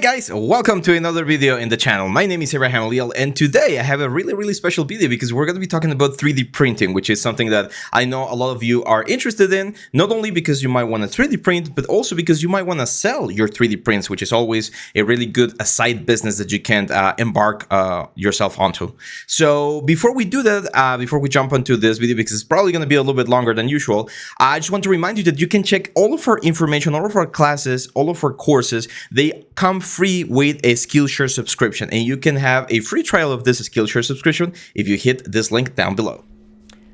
Guys, welcome to another video in the channel. My name is Abraham Leal, and today I have a really special video because we're going to be talking about 3D printing, which is something that I know a lot of you are interested in, not only because you might want to 3D print, but also because you might want to sell your 3D prints, which is always a really good side business that you can embark yourself onto. So before we do that, before we jump onto this video, because it's probably going to be a little bit longer than usual, I just want to remind you that you can check all of our information, all of our classes, all of our courses. They come free with a Skillshare subscription, and you can have a free trial of this Skillshare subscription if you hit this link down below.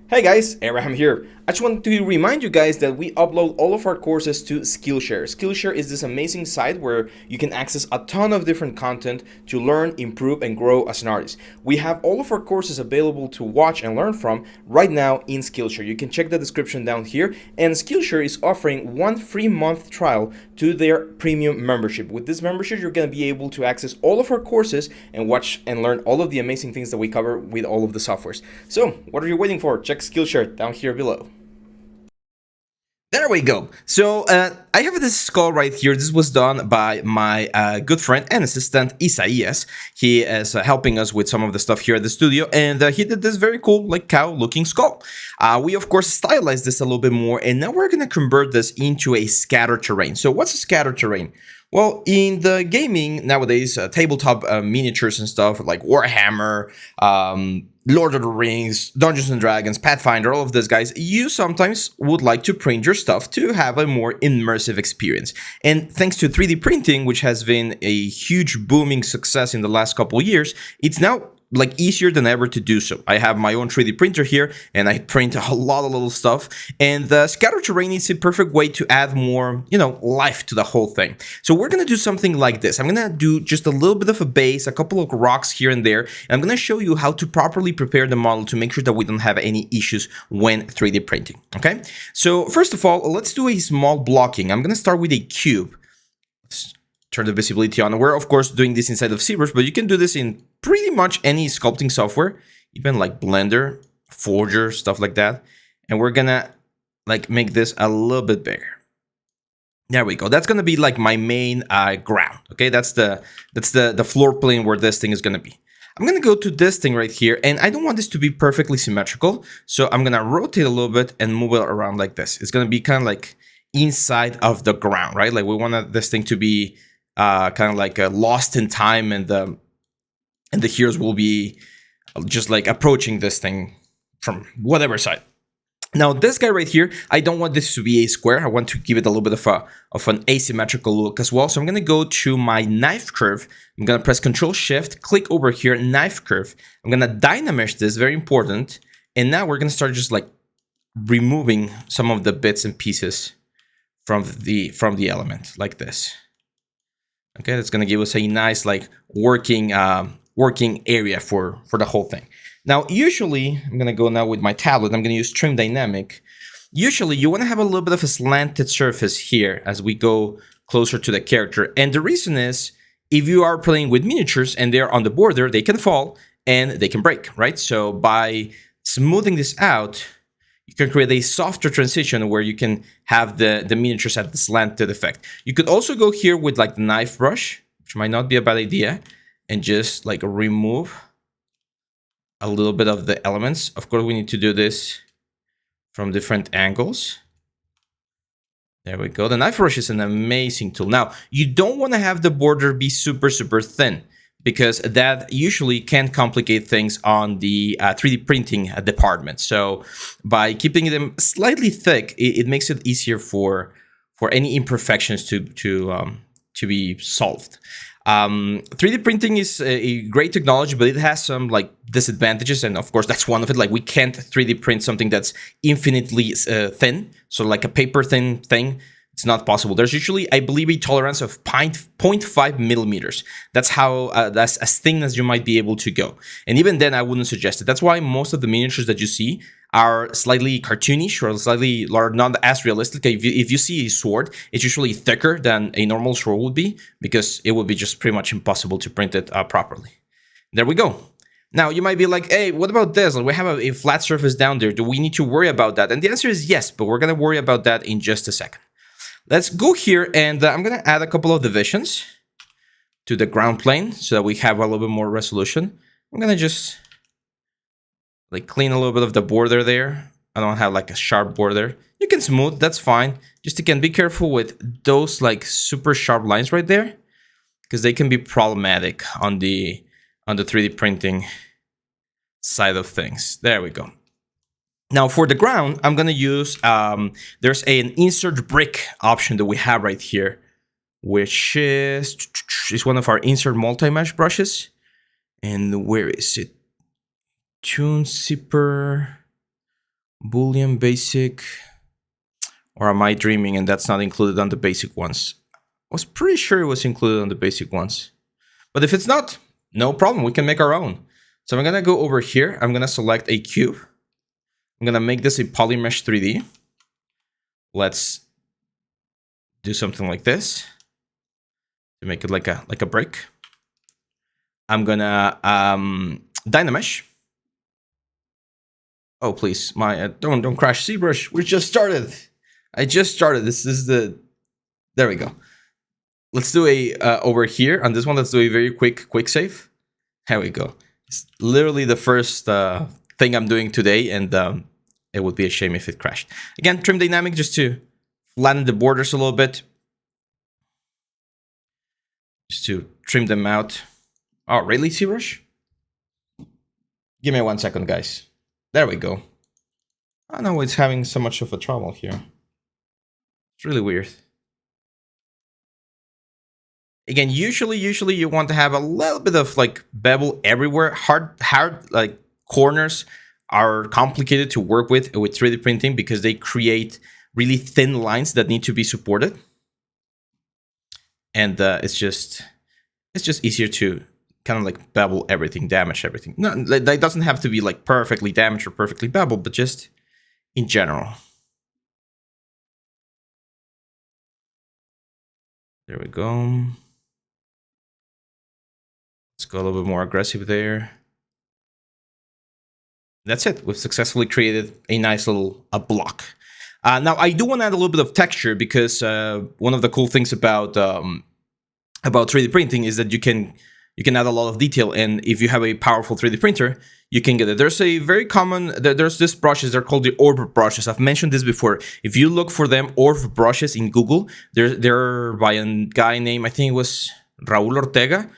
Hey guys, Abraham here. I just want to remind you guys that we upload all of our courses to Skillshare. Skillshare is this amazing site where you can access a ton of different content to learn, improve, and grow as an artist. We have all of our courses available to watch and learn from right now in Skillshare. You can check the description down here, and Skillshare is offering 1 free month trial to their premium membership. With this membership, you're going to be able to access all of our courses and watch and learn all of the amazing things that we cover with all of the softwares. So, what are you waiting for? Check Skillshare down here below. There we go. So I have this skull right here. This was done by my good friend and assistant Isaias. He is helping us with some of the stuff here at the studio, and he did this very cool, like cow looking skull. We of course stylized this a little bit more, and now we're going to convert this into a scatter terrain. So what's a scatter terrain? Well, in the gaming nowadays, tabletop miniatures and stuff like Warhammer, Lord of the Rings, Dungeons and Dragons, Pathfinder, all of those guys, you sometimes would like to print your stuff to have a more immersive experience. And thanks to 3D printing, which has been a huge booming success in the last couple of years, it's now like easier than ever to do so. I have my own 3D printer here, and I print a lot of little stuff, and the scatter terrain is a perfect way to add more, life to the whole thing. So we're gonna do something like this. I'm gonna do just a little bit of a base, a couple of rocks here and there, and I'm gonna show you how to properly prepare the model to make sure that we don't have any issues when 3D printing, okay? So first of all, let's do a small blocking. I'm gonna start with a cube. Let's turn the visibility on. We're of course doing this inside of Zbrush, but you can do this in pretty much any sculpting software, even like Blender, Forger, stuff like that. And we're gonna like make this a little bit bigger. There we go. That's gonna be like my main ground. Okay, that's the floor plane where this thing is gonna be. I'm gonna go to this thing right here, and I don't want this to be perfectly symmetrical, so I'm gonna rotate a little bit and move it around like this. It's gonna be kind of like inside of the ground, right? Like we want this thing to be kind of like lost in time, and the heroes will be just like approaching this thing from whatever side. Now this guy right here, I don't want this to be a square. I want to give it a little bit of an asymmetrical look as well. So I'm gonna go to my knife curve. I'm gonna press Control Shift, click over here, knife curve. I'm gonna dynamesh this, very important. And now we're gonna start just like removing some of the bits and pieces from the element like this. Okay, that's gonna give us a nice like working area for the whole thing. Now, usually, I'm gonna go now with my tablet. I'm gonna use Trim Dynamic. Usually, you want to have a little bit of a slanted surface here as we go closer to the character. And the reason is, if you are playing with miniatures and they're on the border, they can fall and they can break, right? So by smoothing this out, you can create a softer transition where you can have the miniatures at the slanted effect. You could also go here with like the knife brush, which might not be a bad idea, and just like remove a little bit of the elements. Of course, we need to do this from different angles. There we go. The knife brush is an amazing tool. Now, you don't want to have the border be super thin, because that usually can complicate things on the 3D printing department. So by keeping them slightly thick, it makes it easier for any imperfections to be solved. 3D printing is a great technology, but it has some like disadvantages, and of course that's one of it. Like we can't 3D print something that's infinitely thin, so like a paper thin thing, it's not possible. There's usually, I believe, a tolerance of 0.5 millimeters. That's how that's as thin as you might be able to go, and even then I wouldn't suggest it. That's why most of the miniatures that you see are slightly cartoonish or slightly not as realistic. If you see a sword, it's usually thicker than a normal sword would be, because it would be just pretty much impossible to print it properly. There we go. Now, you might be like, hey, what about this? Like, we have a flat surface down there. Do we need to worry about that? And the answer is yes, but we're going to worry about that in just a second. Let's go here, and I'm going to add a couple of divisions to the ground plane so that we have a little bit more resolution. I'm gonna just like clean a little bit of the border there. I don't have like a sharp border. You can smooth, that's fine. Just again, be careful with those like super sharp lines right there, because they can be problematic on the 3D printing side of things. There we go. Now for the ground, I'm gonna use, there's an insert brick option that we have right here, which is one of our insert multi-mesh brushes. And where is it? Tune Zipper, Boolean Basic, or am I dreaming and that's not included on the basic ones? I was pretty sure it was included on the basic ones. But if it's not, no problem, we can make our own. So I'm gonna go over here, I'm gonna select a cube. I'm gonna make this a polymesh 3D. Let's do something like this to make it like a brick. I'm gonna Dynamesh. Oh please, my don't crash Zbrush. We just started. I just started. This is the. There we go. Let's do a over here on this one. Let's do a very quick save. There we go. It's literally the first thing I'm doing today, and it would be a shame if it crashed. Again, trim dynamic just to flatten the borders a little bit, just to trim them out. Oh, really, Zbrush? Give me 1 second, guys. There we go. I don't know why it's having so much of a trouble here. It's really weird. Again, usually you want to have a little bit of like bevel everywhere. Hard like corners are complicated to work with 3D printing because they create really thin lines that need to be supported. And it's just easier to kind of like bevel everything, damage everything. No, that doesn't have to be like perfectly damaged or perfectly beveled, but just in general. There we go. Let's go a little bit more aggressive there. That's it. We've successfully created a nice little block. Now I do want to add a little bit of texture because one of the cool things about 3D printing is that you can add a lot of detail, and if you have a powerful 3D printer, you can get it. There's a very common, there's these brushes, they're called the orb brushes. I've mentioned this before. If you look for them, orb brushes in Google, they're by a guy named, I think it was Raul Ortega.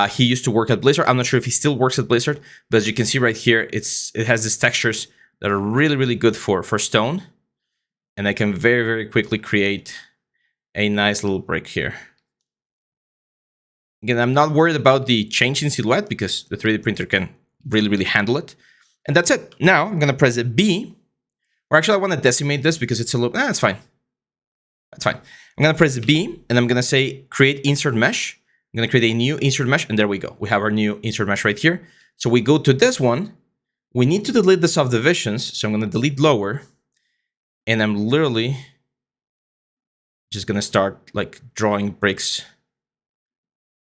He used to work at Blizzard. I'm not sure if he still works at Blizzard, but as you can see right here, it has these textures that are really good for stone, and I can very quickly create a nice little brick here. Again, I'm not worried about the change in silhouette because the 3D printer can really handle it. And that's it. Now I'm gonna press B, or actually I want to decimate this because it's a little, that's fine. That's fine. I'm gonna press B and I'm gonna say create insert mesh. I'm gonna create a new insert mesh, and there we go. We have our new insert mesh right here. So we go to this one. We need to delete the subdivisions. So I'm gonna delete lower, and I'm literally just gonna start like drawing bricks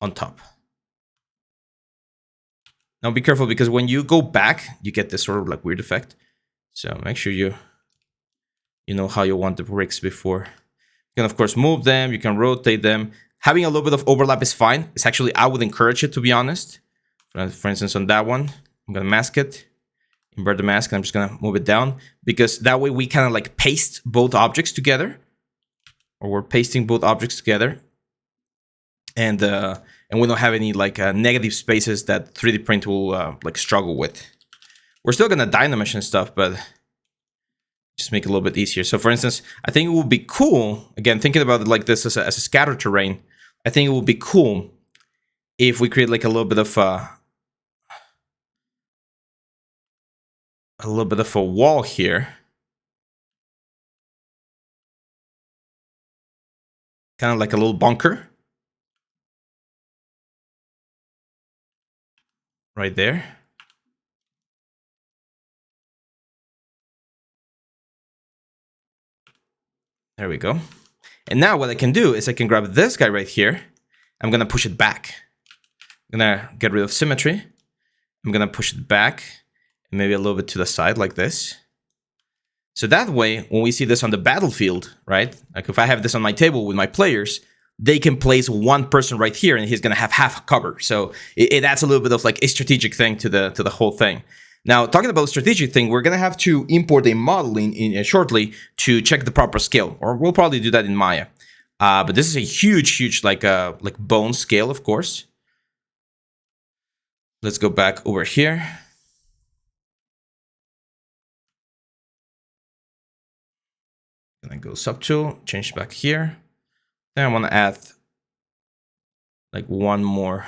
on top. Now be careful because when you go back, you get this sort of like weird effect. So make sure you know how you want the bricks before. You can of course move them, you can rotate them. Having a little bit of overlap is fine. It's actually, I would encourage it, to be honest. For instance, on that one, I'm gonna mask it, invert the mask, and I'm just gonna move it down because that way we kind of like paste both objects together, or we're pasting both objects together. And we don't have any like negative spaces that 3D print will like struggle with. We're still gonna Dynamesh and stuff, but just make it a little bit easier. So for instance, I think it would be cool, again, thinking about it like this as a scatter terrain, I think it would be cool if we create like a little bit of a wall here. Kind of like a little bunker. Right there. There we go. And now what I can do is I can grab this guy right here. I'm gonna push it back. I'm gonna get rid of symmetry. I'm gonna push it back and maybe a little bit to the side like this. So that way, when we see this on the battlefield, right? Like if I have this on my table with my players, they can place one person right here and he's going to have half cover. So it adds a little bit of like a strategic thing to the whole thing. Now, talking about strategic thing, we're going to have to import a model in shortly to check the proper scale, or we'll probably do that in Maya. But this is a huge like bone scale, of course. Let's go back over here. And I go subtool, change back here. Then I want to add like one more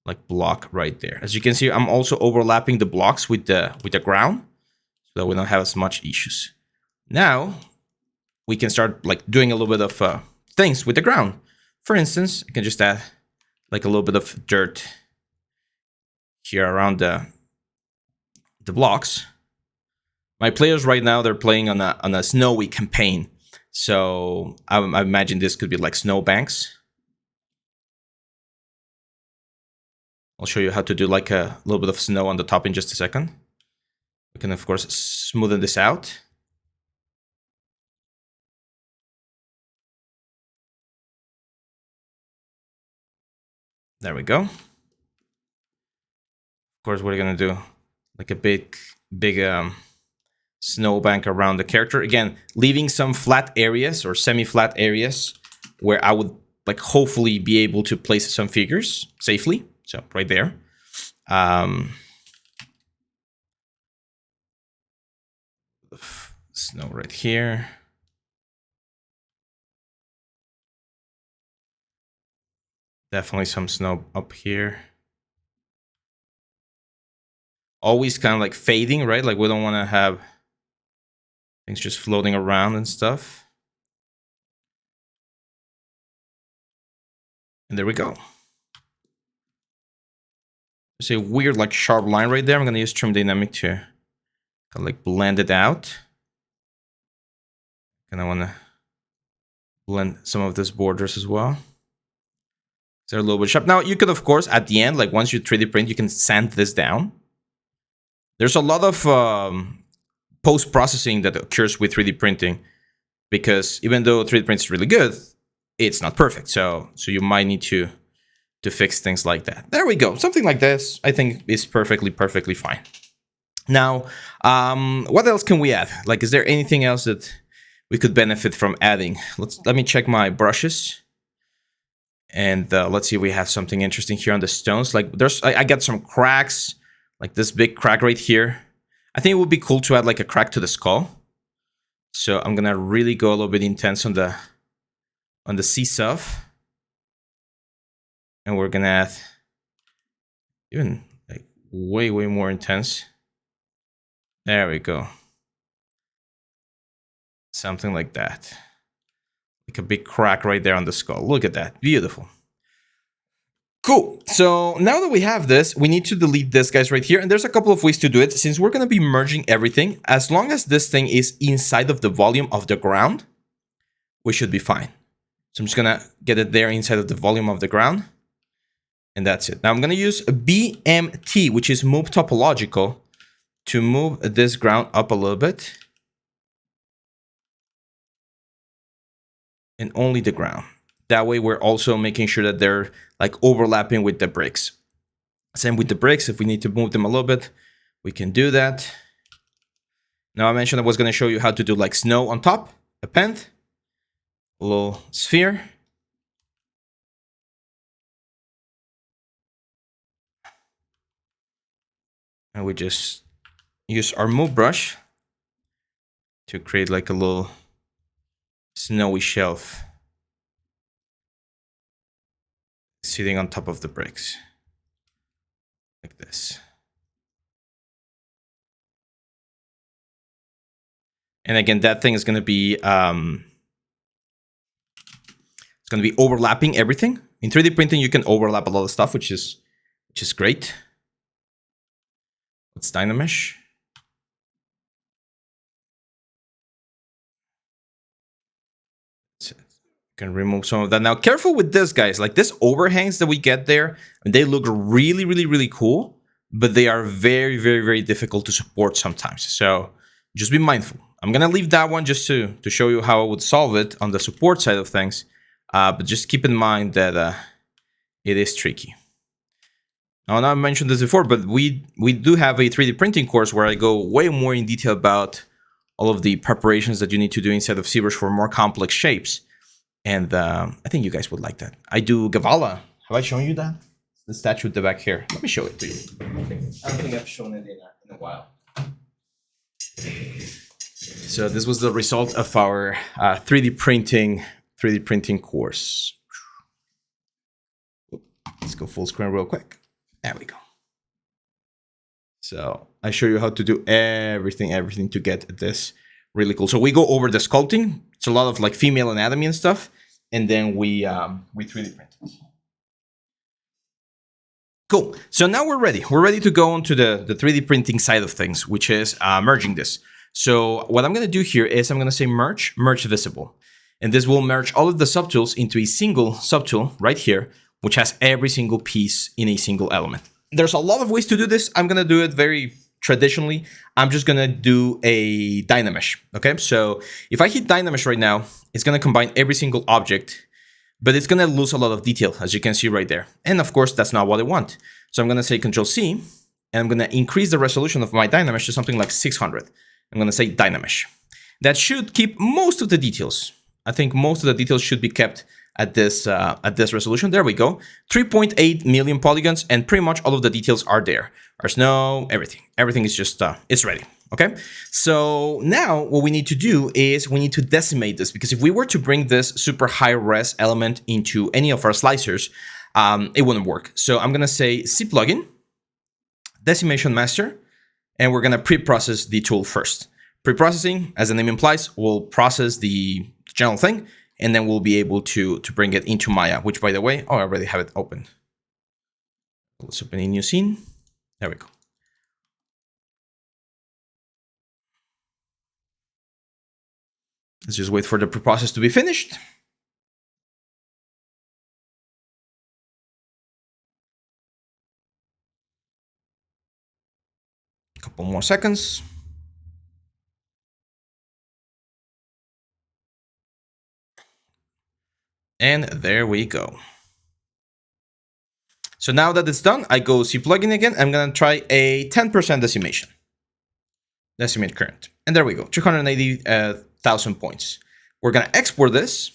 like block right there. As you can see, I'm also overlapping the blocks with the ground so that we don't have as much issues. Now we can start like doing a little bit of things with the ground. For instance, I can just add like a little bit of dirt here around the blocks. My players right now, they're playing on a snowy campaign. So I imagine this could be like snowbanks. I'll show you how to do like a little bit of snow on the top in just a second. We can, of course, smoothen this out. There we go. Of course, we're going to do like a big snowbank around the character. Again, leaving some flat areas or semi-flat areas where I would like hopefully be able to place some figures safely. So right there. Snow right here. Definitely some snow up here. Always kind of like fading, right? Like we don't want to have things just floating around and stuff. And there we go. There's a weird like sharp line right there. I'm going to use trim dynamic to kind of like blend it out. And I want to blend some of these borders as well. They're a little bit sharp. Now you could, of course, at the end, like once you 3D print, you can sand this down. There's a lot of post-processing that occurs with 3D printing because even though 3D print is really good, it's not perfect. So you might need to fix things like that. There we go. Something like this, I think, is perfectly fine. Now, what else can we add? Like, is there anything else that we could benefit from adding? Let me check my brushes. And let's see if we have something interesting here on the stones. Like I got some cracks, like this big crack right here. I think it would be cool to add like a crack to the skull. So I'm gonna really go a little bit intense on the C-Suff. And we're gonna add even like way more intense. There we go. Something like that. Like a big crack right there on the skull. Look at that. Beautiful. Cool. So now that we have this, we need to delete this guys right here. And there's a couple of ways to do it. Since we're going to be merging everything, as long as this thing is inside of the volume of the ground, we should be fine. So I'm just going to get it there inside of the volume of the ground. And that's it. Now I'm going to use BMT, which is move topological, to move this ground up a little bit. And only the ground. That way we're also making sure that they're like overlapping with the bricks. Same with the bricks. If we need to move them a little bit, we can do that. Now I mentioned I was going to show you how to do like snow on top, append, a little sphere. And we just use our move brush to create like a little snowy shelf sitting on top of the bricks like this. And again, that thing is going to be it's going to be overlapping everything. In 3D printing, you can overlap a lot of stuff, which is great. Let's Dynamesh. Can remove some of that. Now, careful with this, guys. Like this overhangs that we get there, they look really cool, but they are very difficult to support sometimes. So just be mindful. I'm gonna leave that one just to show you how I would solve it on the support side of things. but just keep in mind that it is tricky. Now, I mentioned this before, but we do have a 3D printing course where I go way more in detail about all of the preparations that you need to do inside of Zbrush for more complex shapes. And I think you guys would like that. I do Gavala. Have I shown you that? The statue at the back here. Let me show it to you. I don't think I've shown it in a while. So this was the result of our 3D printing course. Let's go full screen real quick. There we go. So I show you how to do everything to get this really cool. So we go over the sculpting. It's a lot of like female anatomy and stuff, and then we 3D print it. Cool. So now we're ready. We're ready to go into the 3D printing side of things, which is merging this. So what I'm going to do here is I'm going to say merge visible. And this will merge all of the subtools into a single subtool right here, which has every single piece in a single element. There's a lot of ways to do this. I'm going to do it very traditionally. I'm just going to do a Dynamesh. Okay, so if I hit Dynamesh right now, it's going to combine every single object, but it's going to lose a lot of detail, as you can see right there. And of course, that's not what I want. So I'm going to say Control-C, and I'm going to increase the resolution of my Dynamesh to something like 600. I'm going to say Dynamesh. That should keep most of the details. I think most of the details should be kept at this resolution. There we go. 3.8 million polygons, and pretty much all of the details are there. Our snow, everything. Everything is just, it's ready. Okay, so now what we need to do is we need to decimate this, because if we were to bring this super high res element into any of our slicers, it wouldn't work. So I'm going to say C plugin, decimation master, and we're going to pre-process the tool first. Pre-processing, as the name implies, will process the general thing, and then we'll be able to bring it into Maya, which, by the way, I already have it open. Let's open a new scene. There we go. Let's just wait for the pre-process to be finished. A couple more seconds. And there we go. So now that it's done, I go C plugin again. I'm going to try a 10% decimation. Decimate current. And there we go, 280,000 points. We're going to export this.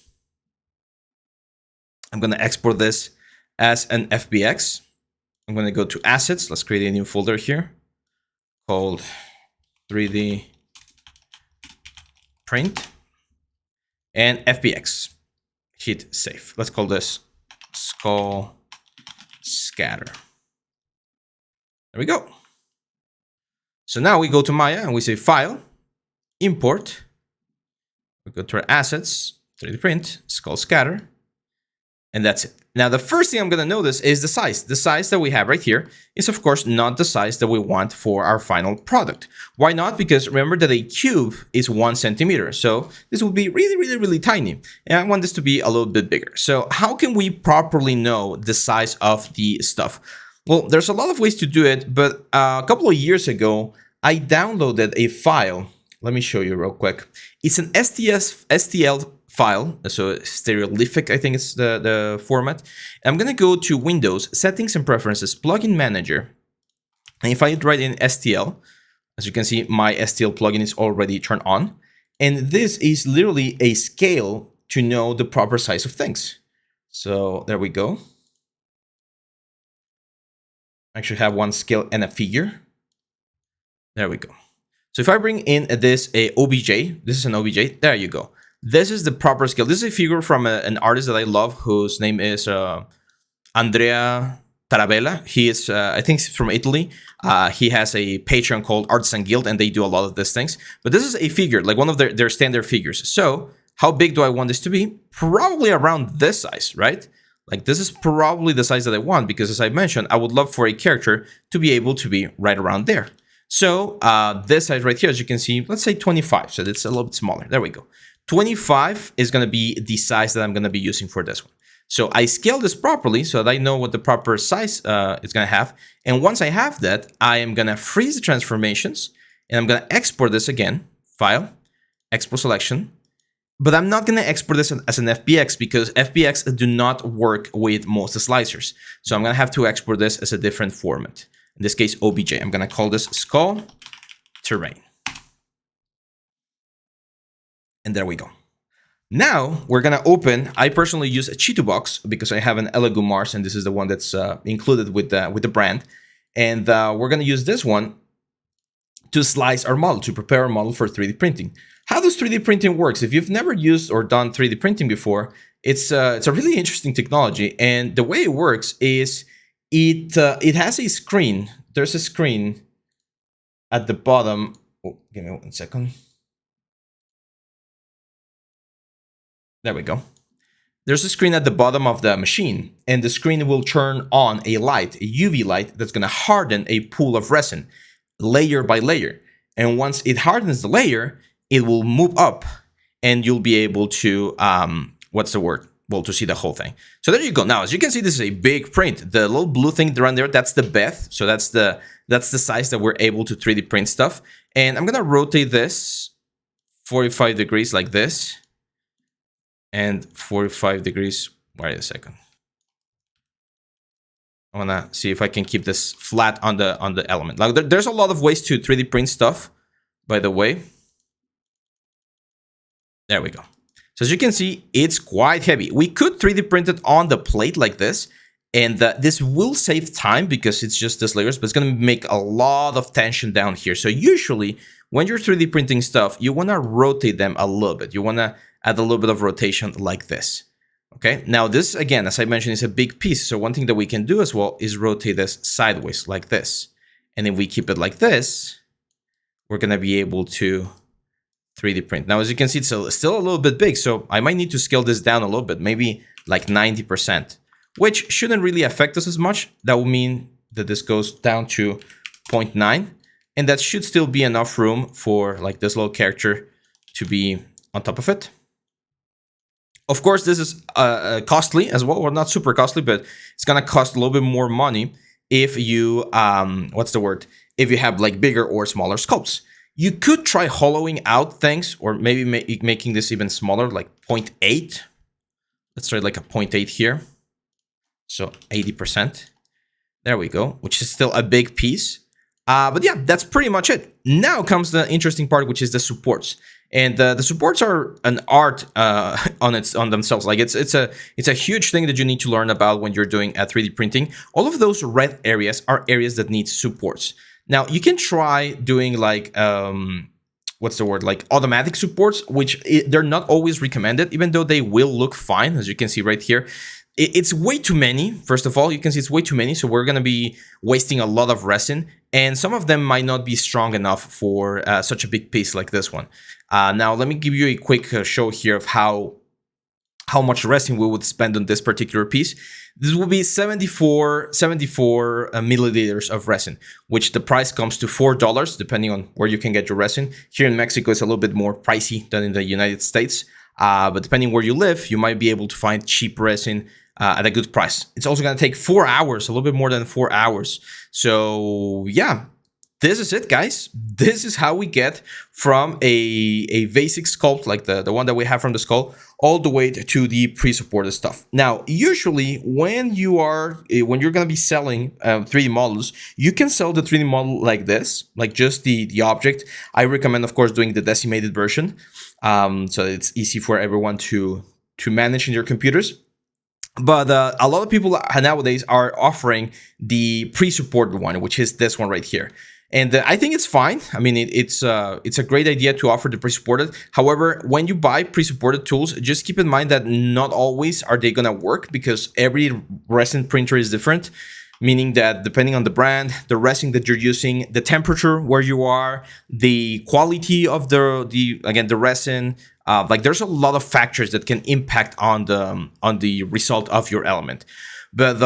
I'm going to export this as an FBX. I'm going to go to assets. Let's create a new folder here called 3D print and FBX. Hit save. Let's call this skull scatter. There we go. So now we go to Maya and we say file, import. We go to our assets, 3D print, skull scatter, and that's it. Now, the first thing I'm going to notice is the size. The size that we have right here is, of course, not the size that we want for our final product. Why not? Because remember that a cube is 1 centimeter. So this will be really, really, really tiny. And I want this to be a little bit bigger. So how can we properly know the size of the stuff? Well, there's a lot of ways to do it, but a couple of years ago, I downloaded a file. Let me show you real quick. It's an STL file, so stereolithic, I think it's the format. I'm going to go to Windows, Settings and Preferences, Plugin Manager. And if I write in STL, as you can see, my STL plugin is already turned on. And this is literally a scale to know the proper size of things. So there we go. I actually have one scale and a figure. There we go. So if I bring in this OBJ, this is an OBJ, there you go. This is the proper scale. This is a figure from an artist that I love, whose name is Andrea Tarabella. He is, I think he's from Italy. He has a Patreon called Artisan Guild, and they do a lot of these things. But this is a figure, like one of their standard figures. So how big do I want this to be? Probably around this size, right? Like this is probably the size that I want, because as I mentioned, I would love for a character to be able to be right around there. So this size right here, as you can see, let's say 25. So it's a little bit smaller. There we go. 25 is going to be the size that I'm going to be using for this one. So I scale this properly so that I know what the proper size it's going to have. And once I have that, I am going to freeze the transformations, and I'm going to export this again. File, export selection, But I'm not going to export this as an FBX because FBX do not work with most slicers. So I'm going to have to export this as a different format. In this case, OBJ. I'm going to call this skull terrain. And there we go. Now we're going to open, I personally use a Cheeto box because I have an Elegoo Mars, and this is the one that's included with the brand. And we're going to use this one to slice our model, to prepare our model for 3D printing. How does 3D printing works? If you've never used or done 3D printing before, it's a really interesting technology. And the way it works is it has a screen. There's a screen at the bottom. Oh, give me 1 second. There we go. There's a screen at the bottom of the machine, and the screen will turn on a light, a UV light, that's going to harden a pool of resin, layer by layer. And once it hardens the layer, it will move up, and you'll be able to, what's the word? Well, to see the whole thing. So there you go. Now, as you can see, this is a big print. The little blue thing around there, that's the depth. So that's the size that we're able to 3D print stuff. And I'm going to rotate this 45 degrees like this. And 45 degrees, wait a second. I wanna see if I can keep this flat on the element. Like there's a lot of ways to 3D print stuff, by the way. There we go. So as you can see, it's quite heavy. We could 3D print it on the plate like this, and this will save time because it's just this layers, but it's gonna make a lot of tension down here. So usually when you're 3D printing stuff, you wanna rotate them a little bit. You wanna add a little bit of rotation like this. Okay, now this, again, as I mentioned, is a big piece. So one thing that we can do as well is rotate this sideways like this. And if we keep it like this, we're gonna be able to 3D print. Now, as you can see, it's still a little bit big. So I might need to scale this down a little bit, maybe like 90%, which shouldn't really affect us as much. That will mean that this goes down to 0.9. And that should still be enough room for like this little character to be on top of it. Of course, this is costly as well, or not super costly, but it's gonna cost a little bit more money if you, what's the word? If you have like bigger or smaller sculpts. You could try hollowing out things, or maybe making this even smaller, like 0.8. Let's try like a 0.8 here. So 80%. There we go, which is still a big piece. But yeah, that's pretty much it. Now comes the interesting part, which is the supports. And the supports are an art on themselves. Like it's a huge thing that you need to learn about when you're doing 3D printing. All of those red areas are areas that need supports. Now you can try doing like what's the word? Like automatic supports, which they're not always recommended, even though they will look fine, as you can see right here. It's way too many. First of all, you can see it's way too many. So we're going to be wasting a lot of resin, and some of them might not be strong enough for such a big piece like this one. Now, let me give you a quick show here of how much resin we would spend on this particular piece. This will be 74 milliliters of resin, which the price comes to $4, depending on where you can get your resin. Here in Mexico, it's a little bit more pricey than in the United States. But depending where you live, you might be able to find cheap resin at a good price. It's also going to take 4 hours, a little bit more than 4 hours. So yeah, this is it, guys. This is how we get from a basic sculpt, like the one that we have from the skull, all the way to the pre-supported stuff. Now, usually when you're going to be selling 3D models, you can sell the 3D model like this, like just the object. I recommend, of course, doing the decimated version, so it's easy for everyone to manage in your computers. But a lot of people nowadays are offering the pre-supported one, which is this one right here. And I think it's fine. I mean, it's a great idea to offer the pre-supported. However, when you buy pre-supported tools, just keep in mind that not always are they going to work, because every resin printer is different. Meaning that depending on the brand, the resin that you're using, the temperature where you are, the quality of the resin, like there's a lot of factors that can impact on the result of your element. But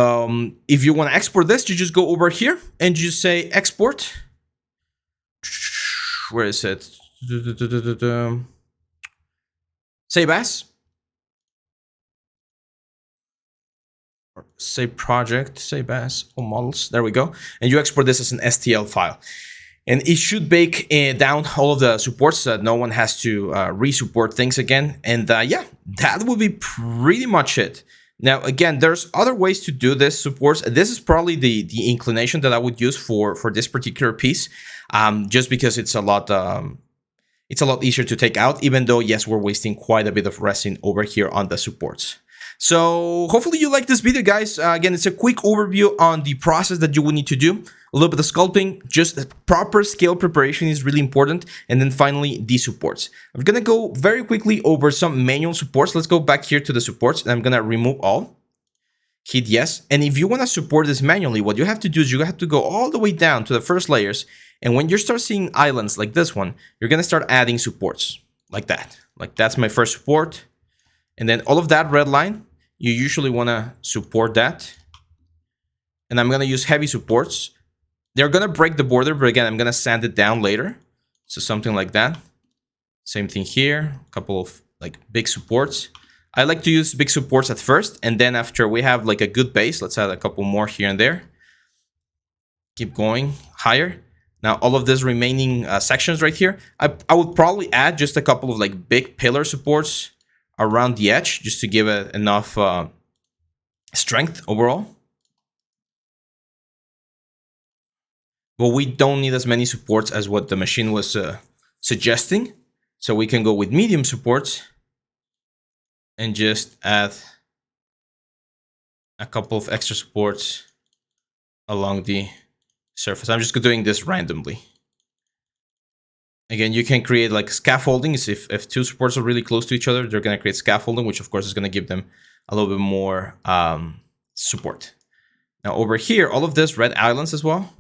if you want to export this, you just go over here and just say export. Where is it? Save as. Save project, save as, all models. There we go. And you export this as an STL file. And it should bake down all of the supports so that no one has to re-support things again. And yeah, that would be pretty much it. Now, again, there's other ways to do this supports. This is probably the inclination that I would use for this particular piece, just because it's a lot easier to take out, even though, yes, we're wasting quite a bit of resin over here on the supports. So hopefully you like this video, guys. Again, it's a quick overview on the process that you will need to do. A little bit of sculpting, just proper scale preparation is really important. And then finally, the supports. I'm going to go very quickly over some manual supports. Let's go back here to the supports, and I'm going to remove all. Hit yes. And if you want to support this manually, what you have to do is you have to go all the way down to the first layers. And when you start seeing islands like this one, you're going to start adding supports like that. Like that's my first support. And then all of that red line, you usually want to support that. And I'm going to use heavy supports. They're going to break the border, but again, I'm going to sand it down later. So something like that. Same thing here. A couple of like big supports. I like to use big supports at first. And then after we have like a good base, let's add a couple more here and there. Keep going higher. Now, all of these remaining sections right here, I would probably add just a couple of like big pillar supports around the edge just to give it enough strength overall. But we don't need as many supports as what the machine was suggesting. So we can go with medium supports and just add a couple of extra supports along the surface. I'm just doing this randomly. Again, you can create like scaffolding. If two supports are really close to each other, they're going to create scaffolding, which of course is going to give them a little bit more support. Now over here, all of this red islands as well,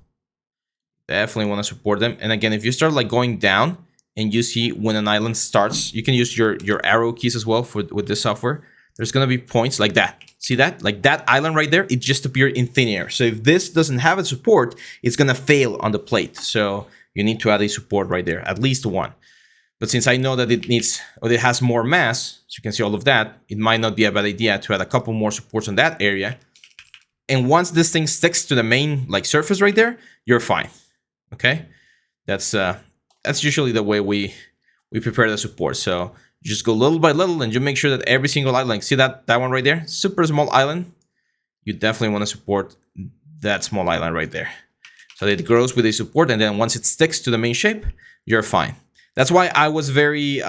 definitely want to support them. And again, if you start like going down and you see when an island starts, you can use your arrow keys as well with this software. There's going to be points like that. See that? Like that island right there, it just appeared in thin air. So if this doesn't have a support, it's going to fail on the plate. So you need to add a support right there, at least one. But since I know that it needs, or it has more mass, so you can see all of that, it might not be a bad idea to add a couple more supports on that area. And once this thing sticks to the main like surface right there, you're fine. Okay, that's usually the way we prepare the support. So you just go little by little, and you make sure that every single island, like see that one right there, super small island. You definitely want to support that small island right there. So it grows with a support, and then once it sticks to the main shape, you're fine. That's why I was very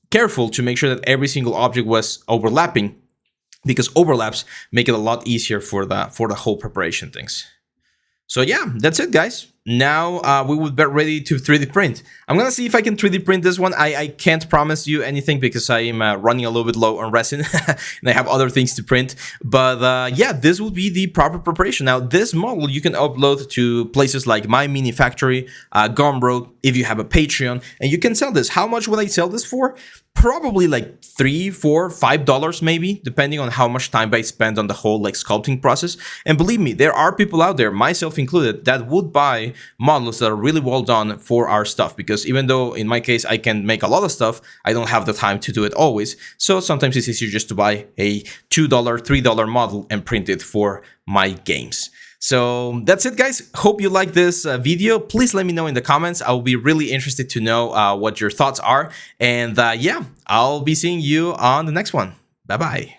careful to make sure that every single object was overlapping, because overlaps make it a lot easier for the whole preparation things. So yeah, that's it, guys. Now we will be ready to 3D print. I'm gonna see if I can 3D print this one. I can't promise you anything because I am running a little bit low on resin and I have other things to print. But yeah, this will be the proper preparation. Now, this model you can upload to places like My Mini Factory, Gumroad, if you have a Patreon, and you can sell this. How much would I sell this for? Probably like $3, $4, $5 maybe, depending on how much time I spend on the whole like sculpting process. And believe me, there are people out there, myself included, that would buy models that are really well done for our stuff, because even though in my case I can make a lot of stuff, I don't have the time to do it always. So sometimes it's easier just to buy a $2, $3 model and print it for my games. So that's it, guys. Hope you like this video. Please let me know in the comments. I will be really interested to know what your thoughts are. And yeah, I'll be seeing you on the next one. Bye-bye.